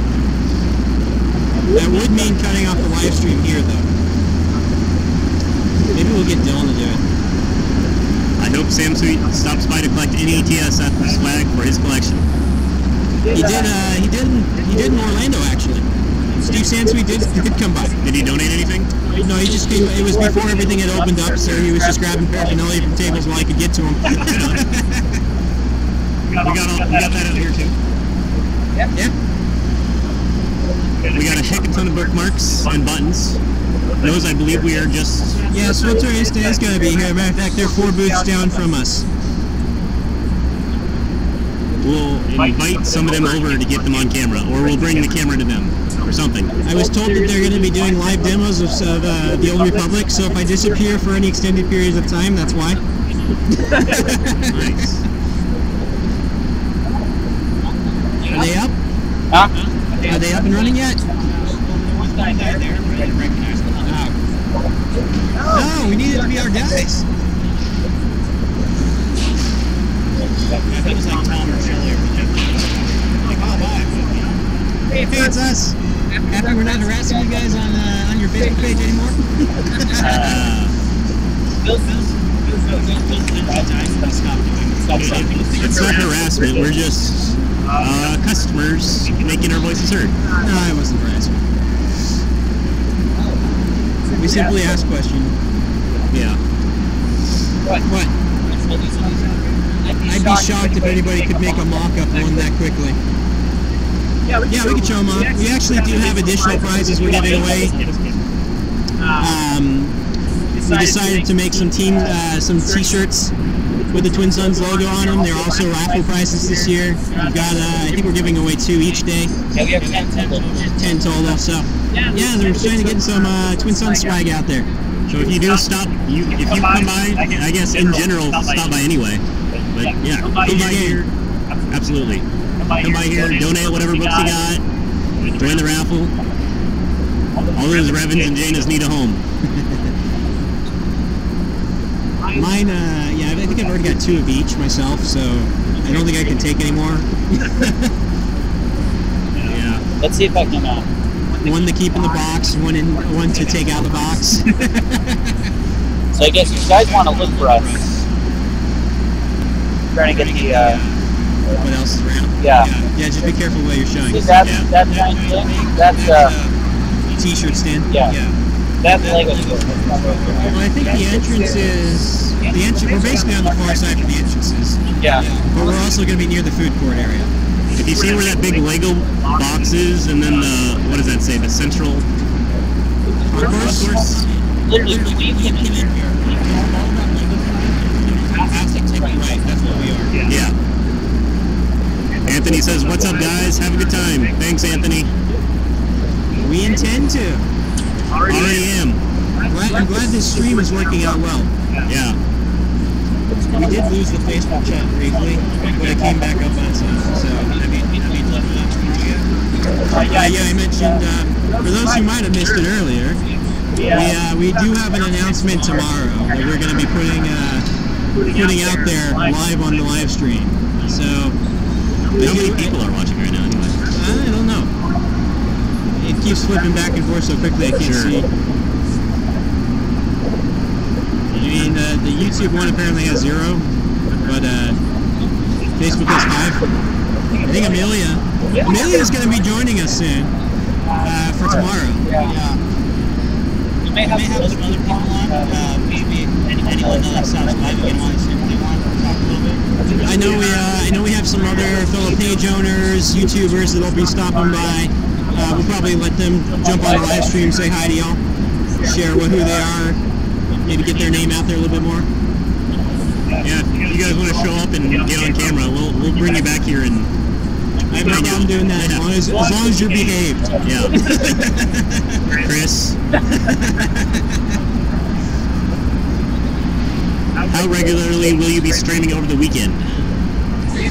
[SPEAKER 4] That would mean cutting off the live stream here, though. Maybe we'll get Dylan to do it.
[SPEAKER 2] I hope Sam Sweet stops by to collect any TSF swag for his collection.
[SPEAKER 4] He did in Orlando, actually. Steve Sansweet did come by.
[SPEAKER 2] Did he donate anything?
[SPEAKER 4] No, he just came. It was before everything had opened up, so he was just grabbing paraphernalia from tables while I could get to him.
[SPEAKER 2] we got that out here too.
[SPEAKER 4] Yeah.
[SPEAKER 2] We got a heck of a ton of bookmarks and buttons. Those, I believe, we are just...
[SPEAKER 4] Yeah, SWTOR is going to be here. Matter of fact, they're 4 booths down from us.
[SPEAKER 2] We'll invite some of them over to get them on camera, or we'll bring the camera to them, or something.
[SPEAKER 4] I was told that they're going to be doing live demos of the Old Republic, so if I disappear for any extended periods of time, that's why.
[SPEAKER 2] Nice.
[SPEAKER 4] Are they up?
[SPEAKER 3] Huh?
[SPEAKER 4] Are they up and running yet? No, we need it to be our guys.
[SPEAKER 2] I think it's like Tom or Shelley or like, oh, bye.
[SPEAKER 4] Hey, it's us. Happy we're not harassing you guys on your Facebook page anymore?
[SPEAKER 2] It's not harassment, we're just customers making our voices heard.
[SPEAKER 4] No, I wasn't harassment. We simply ask questions.
[SPEAKER 2] Yeah.
[SPEAKER 3] What?
[SPEAKER 4] I'd be shocked if anybody could make a mock-up one that quickly. Yeah, we can show them off. We actually do have additional prizes we're giving away. We decided to make some t-shirts with the Twin Suns logo on them. They're also raffle prizes this year. We've got, I think we're giving away 2 each day.
[SPEAKER 3] Yeah, we have 10 total.
[SPEAKER 4] 10 total, so yeah, they're trying to get some Twin Suns swag out there.
[SPEAKER 2] So if you do stop, if you come by, I guess in general, stop by anyway. But yeah, come by here. Absolutely. Come by here, donate whatever books you got, join the raffle. All those Revens and Janas need a home.
[SPEAKER 4] Mine, yeah, I think I've already got 2 of each myself, so I don't think I can take any more.
[SPEAKER 2] Yeah.
[SPEAKER 3] Let's see if I can.
[SPEAKER 4] One to keep in the box, one to take out the box.
[SPEAKER 3] So I guess you guys want to look for us. Trying to get the,
[SPEAKER 4] what else is around?
[SPEAKER 3] yeah.
[SPEAKER 4] Yeah, just be careful where you're showing.
[SPEAKER 3] See, that's giant thing? That's,
[SPEAKER 4] T-shirt stand?
[SPEAKER 3] yeah. That's Lego store.
[SPEAKER 4] Well, I think the entrance is... we're basically on the far side for the entrances.
[SPEAKER 3] Yeah.
[SPEAKER 4] But we're also going to be near the food court area.
[SPEAKER 2] If you see where that big Lego box is, and then the, what does that say, the central concourse?
[SPEAKER 3] Literally, when you came in here,
[SPEAKER 1] Right, that's what we are.
[SPEAKER 2] Yeah. Anthony says, "What's up, guys? Have a good time." Thanks, Anthony.
[SPEAKER 4] We intend to.
[SPEAKER 2] Already am.
[SPEAKER 4] I'm glad this stream is working out well.
[SPEAKER 2] Yeah.
[SPEAKER 4] We did lose the Facebook chat briefly, but it came back up on its own. So, yeah, I mentioned, for those who might have missed it earlier, we do have an announcement tomorrow that we're going to be putting out there live on the live stream. So,
[SPEAKER 2] How many people are watching right now, anyway?
[SPEAKER 4] I don't know. It keeps flipping back and forth so quickly I can't see. I mean, the YouTube one apparently has 0, but Facebook has 5. I think Amelia's going to be joining us soon for tomorrow.
[SPEAKER 3] yeah. You may have some other people on. Maybe anyone that sounds live, you want to simply want to talk a little bit.
[SPEAKER 4] I know we have some other fellow page owners, YouTubers that'll be stopping by. We'll probably let them jump on the live stream, say hi to y'all, share who they are, maybe get their name out there a little bit more.
[SPEAKER 2] Yeah, if you guys want to show up and get on camera, we'll bring you back here and
[SPEAKER 4] I have no problem doing that as long as you're behaved.
[SPEAKER 2] Yeah. Chris. How regularly will you be streaming over the weekend?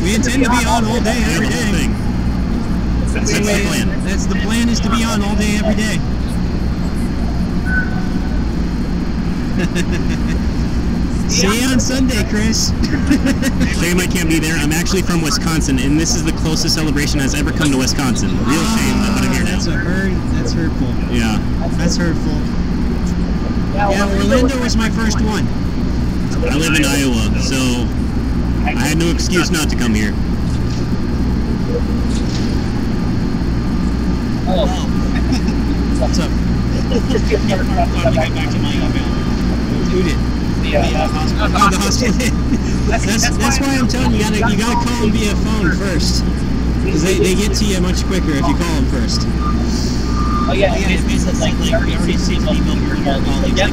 [SPEAKER 4] We intend to be on all day, every day.
[SPEAKER 2] That's the plan.
[SPEAKER 4] That's the plan, is to be on all day, every day. See you on Sunday, Chris.
[SPEAKER 2] Shame I can't be there. I'm actually from Wisconsin, and this is the closest celebration that's ever come to Wisconsin. Real shame, but I'm here now.
[SPEAKER 4] That's hurtful.
[SPEAKER 2] Yeah.
[SPEAKER 4] That's hurtful. Yeah, Orlando was my first one.
[SPEAKER 2] I live in Iowa, so I had no excuse not to come here.
[SPEAKER 4] What's up?
[SPEAKER 1] Finally got back to my email.
[SPEAKER 4] Who did?
[SPEAKER 3] The hospital.
[SPEAKER 4] Oh, the hospital. That's why I'm telling you, you gotta call them via phone first, because they get to you much quicker if you call them first.
[SPEAKER 3] Oh yeah, it's basically like we already received an email from our colleagues. Yep.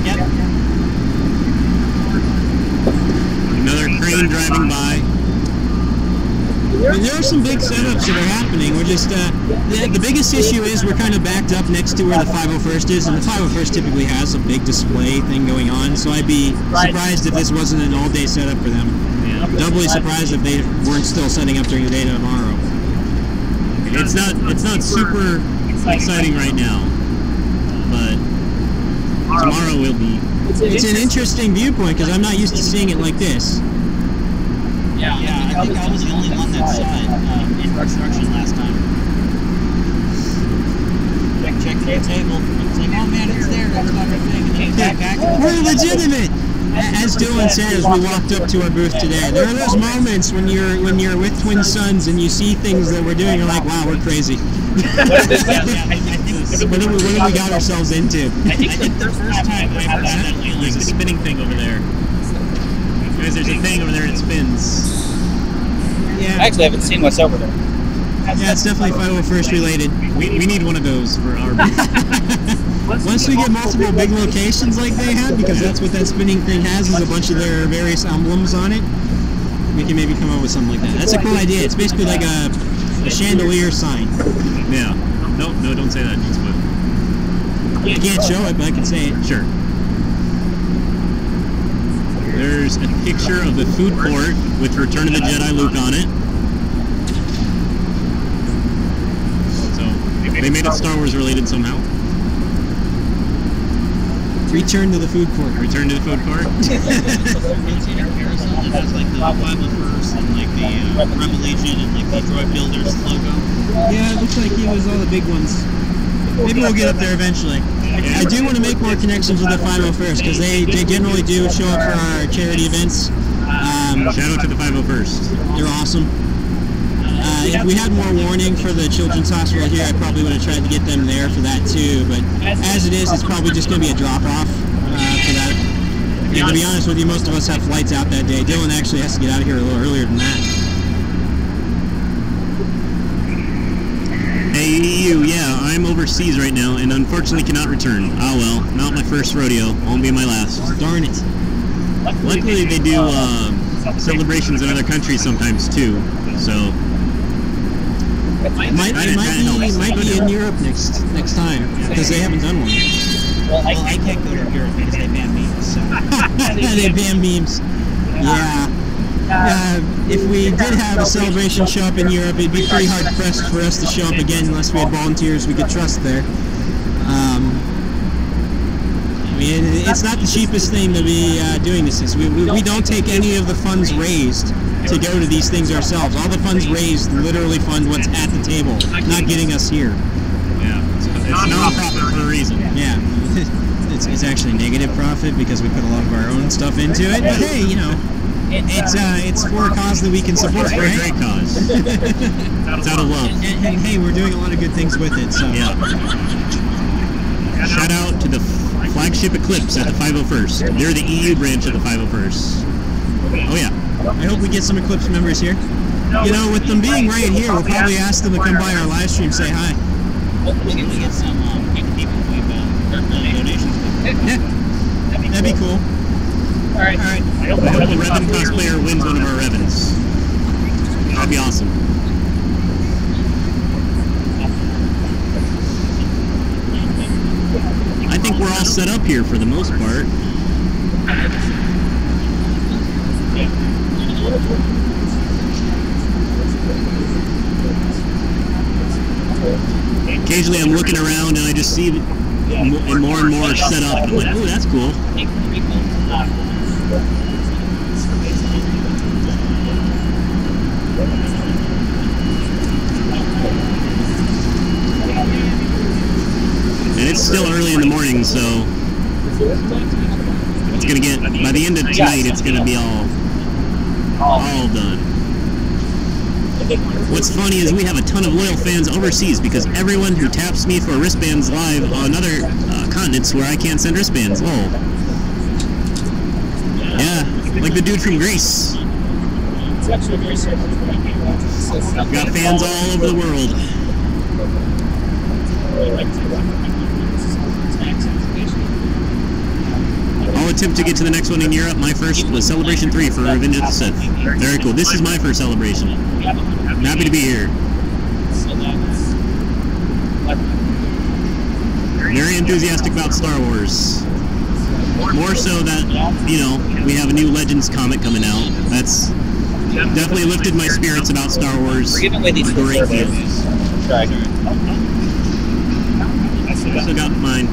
[SPEAKER 2] Another crane driving by.
[SPEAKER 4] I mean, there are some big setups that are happening. We're just, the biggest issue is we're kind of backed up next to where the 501st is, and the 501st typically has a big display thing going on, so I'd be surprised if this wasn't an all-day setup for them.
[SPEAKER 2] Yeah.
[SPEAKER 4] Doubly surprised if they weren't still setting up during the day tomorrow.
[SPEAKER 2] It's not super exciting right now, but tomorrow will be.
[SPEAKER 4] It's an interesting viewpoint, because I'm not used to seeing it like this.
[SPEAKER 1] Yeah, I think I was the only one that saw it in construction last time. Check the table. It's like, oh man, it's there. That's not a thing. And then back.
[SPEAKER 4] We're legitimate. As Dylan said as we walked up to our booth today, there are those moments when you're with twin sons and you see things that we're doing. You're like, wow, we're crazy. What have we got ourselves into?
[SPEAKER 3] I think the first time I had that,
[SPEAKER 2] There's a spinning thing over there. Guys, there's a thing over there that spins.
[SPEAKER 4] Yeah.
[SPEAKER 3] Actually, I haven't seen what's over there.
[SPEAKER 4] Yeah, it's definitely 501st related.
[SPEAKER 2] We need one of those for our booth.
[SPEAKER 4] Once we get multiple big locations like they have, because that's what that spinning thing has, is a bunch of their various emblems on it, we can maybe come up with something like that. That's a cool idea. It's basically like a chandelier sign.
[SPEAKER 2] Yeah. No, don't say that. It's what.
[SPEAKER 4] I can't show it, but I can say it.
[SPEAKER 2] Sure. There's a picture of the food court with Return of the Jedi Luke on it. So they made it Star Wars related somehow.
[SPEAKER 4] Return to the food court.
[SPEAKER 2] Return to the food court.
[SPEAKER 1] It's in a carousel that has like the 501st and like the Rebel Legion and like the Droid Builders logo.
[SPEAKER 4] Yeah, it looks like it was all the big ones. Maybe we'll get up there eventually. I do want to make more connections with the 501st because they generally do show up for our charity events.
[SPEAKER 2] Shout out to the 501st.
[SPEAKER 4] They're awesome. If we had more warning for the Children's Hospital here, I probably would have tried to get them there for that too. But as it is, it's probably just going to be a drop-off for that. And to be honest with you, most of us have flights out that day. Dylan actually has to get out of here a little earlier than that.
[SPEAKER 2] Hey, EU, yeah, I'm overseas right now and unfortunately cannot return. Oh well, not my first rodeo. Won't be my last.
[SPEAKER 4] Darn it.
[SPEAKER 2] Luckily, they do celebrations in other countries sometimes too. So
[SPEAKER 4] Might be in Europe next time because they haven't done one.
[SPEAKER 1] Well, I can't go to Europe because they ban memes. So.
[SPEAKER 4] They ban memes. Yeah. If we did have a celebration show up in Europe, it'd be pretty hard pressed for us to show up again unless we had volunteers we could trust there. I mean, it's not the cheapest thing to be doing this. We don't take any of the funds raised to go to these things ourselves. All the funds raised literally fund what's at the table, not getting us here.
[SPEAKER 2] Yeah, it's non-profit for a reason.
[SPEAKER 4] Yeah, it's actually negative profit because we put a lot of our own stuff into it. But hey, you know, it's for a cause that we can support.
[SPEAKER 2] It's for a great cause. It's out of love.
[SPEAKER 4] And hey, we're doing a lot of good things with it. So
[SPEAKER 2] yeah. Shout out to the flagship Eclipse at the 501st. They're the EU branch of the 501st. Oh yeah.
[SPEAKER 4] I hope we get some Eclipse members here. You know, with them being right here, we'll probably ask them to come by our live stream, say hi.
[SPEAKER 1] Hopefully we get some people we've done donations with.
[SPEAKER 4] Yeah, that'd be cool.
[SPEAKER 3] All right.
[SPEAKER 2] I hope the Revan cosplayer wins one of our Revans. That'd be awesome. I think we're all set up here for the most part. Occasionally I'm looking around and I just see more and more set up and I'm like, oh, that's cool. And it's still early in the morning, so it's gonna get, by the end of tonight, it's gonna be all done. What's funny is we have a ton of loyal fans overseas because everyone who taps me for wristbands live on other continents where I can't send wristbands. Oh. Yeah, like the dude from Greece. Got fans all over the world. I'll attempt to get to the next one in Europe. My first was Celebration 3 for Revenge of the Sith. Very cool. This is my first celebration. I'm happy to be here. Very enthusiastic about Star Wars. More so that, you know, we have a new Legends comic coming out. That's definitely lifted my spirits about Star Wars.
[SPEAKER 3] We're giving away these
[SPEAKER 2] great deal.
[SPEAKER 3] Sorry.
[SPEAKER 2] I still got mine.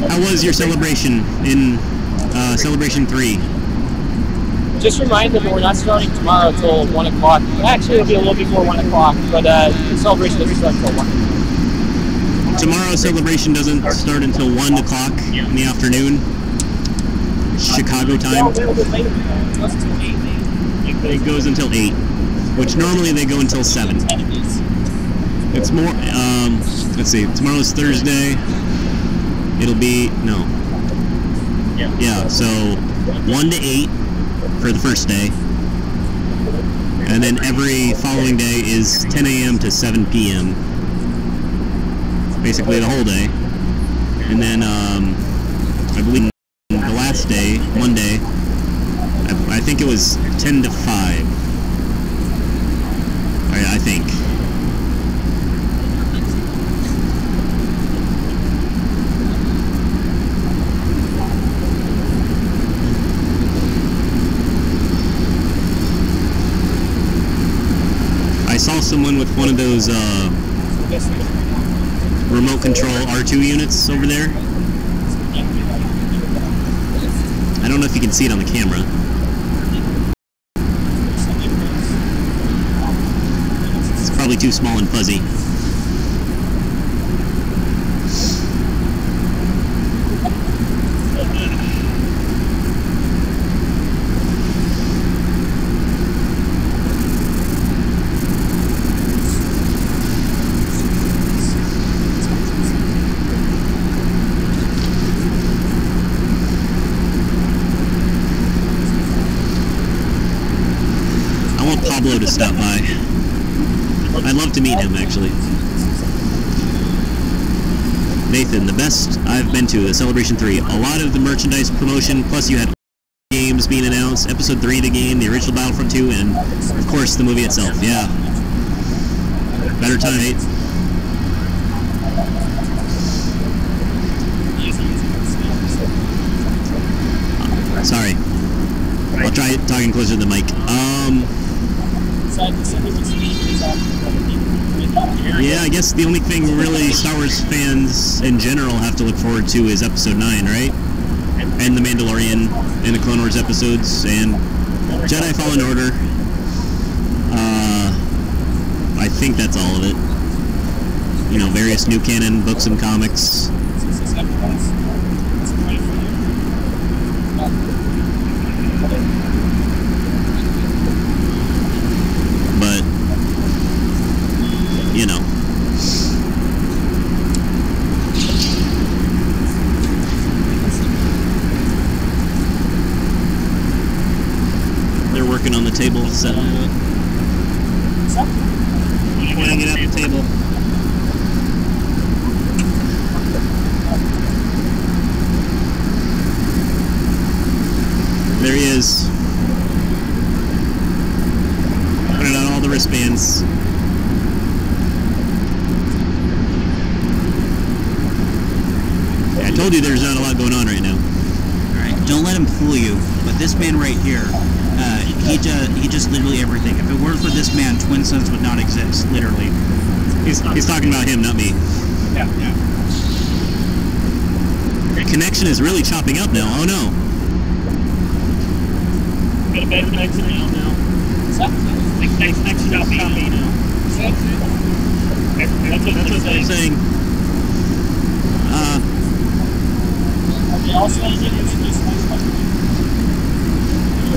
[SPEAKER 2] How was your celebration in Celebration 3?
[SPEAKER 3] Just remind them that we're not starting tomorrow till 1 o'clock. Actually, it'll be a little before 1 o'clock, but the celebration doesn't start until 1.
[SPEAKER 2] Tomorrow's celebration doesn't start until 1 o'clock in the afternoon, Chicago time. It goes until 8, which normally they go until 7. It's more, let's see, tomorrow's Thursday. It'll be, no. Yeah, so 1 to 8 for the first day. And then every following day is 10 a.m. to 7 p.m. Basically the whole day. And then, I believe the last day, Monday, I think it was 10 to 5. I think. I saw someone with one of those remote control R2 units over there. I don't know if you can see it on the camera. probably too small and fuzzy. Pablo to stop by. I'd love to meet him, actually. Nathan, the best I've been to, the Celebration 3. A lot of the merchandise promotion, plus you had games being announced, Episode 3 the game, the original Battlefront 2, and of course the movie itself. Yeah. Better time, Nate. Sorry. I'll try talking closer to the mic. Yeah, I guess the only thing really Star Wars fans in general have to look forward to is Episode 9, right? And The Mandalorian, and the Clone Wars episodes, and Jedi Fallen Order. I think that's all of it. You know, various new canon books and comics. But, you know. They're working on the table, setting it up. Pointing it at the table. There he is. Putting on all the wristbands. Yeah, I told you there's not a lot going on right now.
[SPEAKER 1] Alright, don't let him fool you, but this man right here, he just literally everything. If it weren't for this man, Twin Suns would not exist, literally.
[SPEAKER 2] He's talking about him, not me.
[SPEAKER 3] Yeah.
[SPEAKER 2] The connection is really chopping up now. Oh no.
[SPEAKER 3] Got a better connection now. Connection chopping now. That's what they're saying.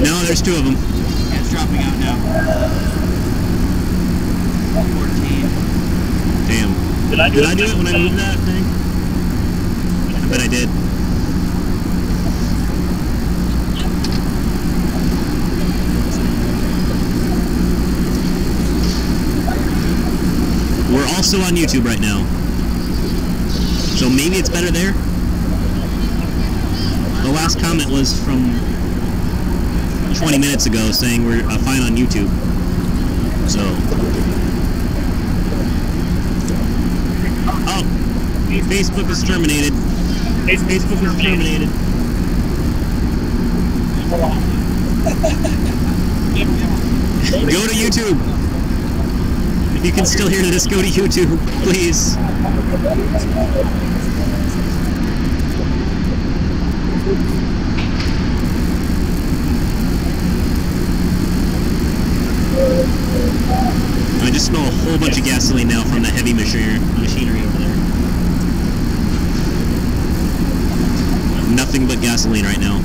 [SPEAKER 2] No, there's two of them.
[SPEAKER 1] Yeah, it's dropping out now. 14.
[SPEAKER 2] Damn. Did I do it when I moved that thing? I bet I did. We're also on YouTube right now. So maybe it's better there? The last comment was from 20 minutes ago saying we're fine on YouTube. So. Oh, Facebook is terminated. Facebook is terminated. Go to YouTube. If you can still hear this, go to YouTube, please. I just smell a whole bunch of gasoline now from the heavy machinery over there. Nothing but gasoline right now.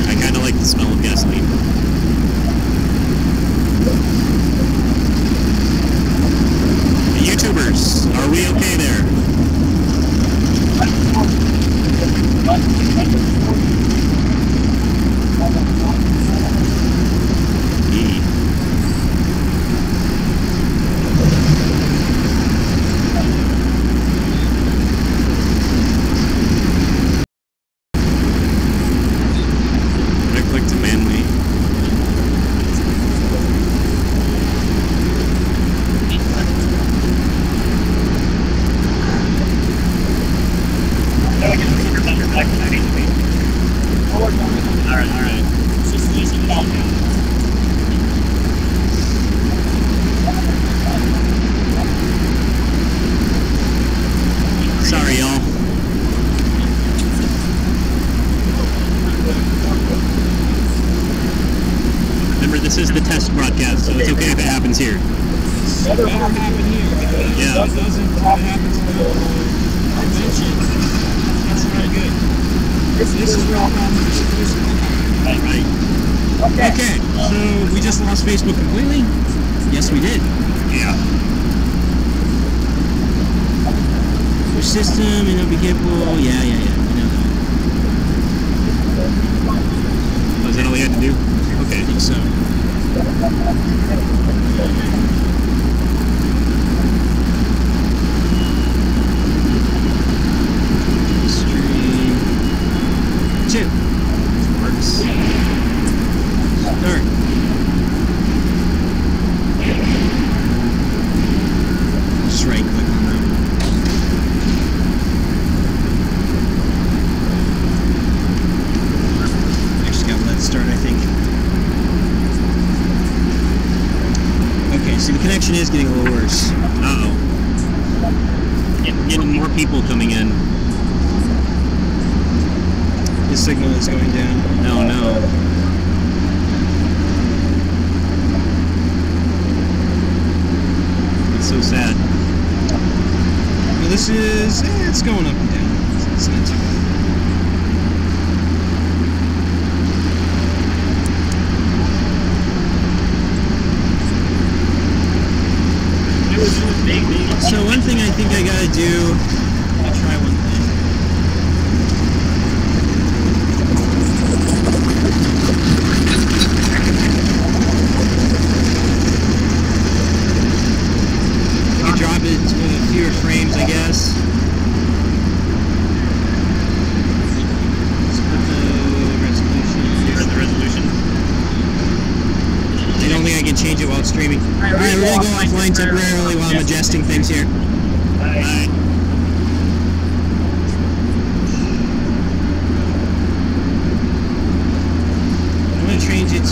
[SPEAKER 2] I kind of like the smell of gasoline. YouTubers, are we okay there? Sorry, y'all. podcast, so it's okay if it happens here.
[SPEAKER 4] It better happen here.
[SPEAKER 2] Yeah.
[SPEAKER 4] If it doesn't, if it happens in the convention, that's not good. This is where the problem is.
[SPEAKER 2] Right.
[SPEAKER 4] Okay, so we just lost Facebook completely? Yes, we did.
[SPEAKER 2] Yeah.
[SPEAKER 4] Your system, and it'll be capable. Yeah, I know that.
[SPEAKER 2] Was that all you had to do? Okay.
[SPEAKER 4] I think so. Stream 2. Works. Start. Just right click on that. Actually got let's start, I think. Okay, so the connection is getting a little worse.
[SPEAKER 2] Uh-oh. We're getting more people coming in.
[SPEAKER 4] The signal is going down.
[SPEAKER 2] No. It's so sad.
[SPEAKER 4] Well, this is, it's going up and down. It's not too bad. So one thing I think I gotta do, I'll try one thing. I can drop it to fewer frames, I guess. Let's put the resolution.
[SPEAKER 2] Here's the resolution.
[SPEAKER 4] I don't think I can change it while it's streaming. Alright, we're gonna go offline temporarily while I'm adjusting things here.
[SPEAKER 2] Bye.
[SPEAKER 4] I'm gonna change it to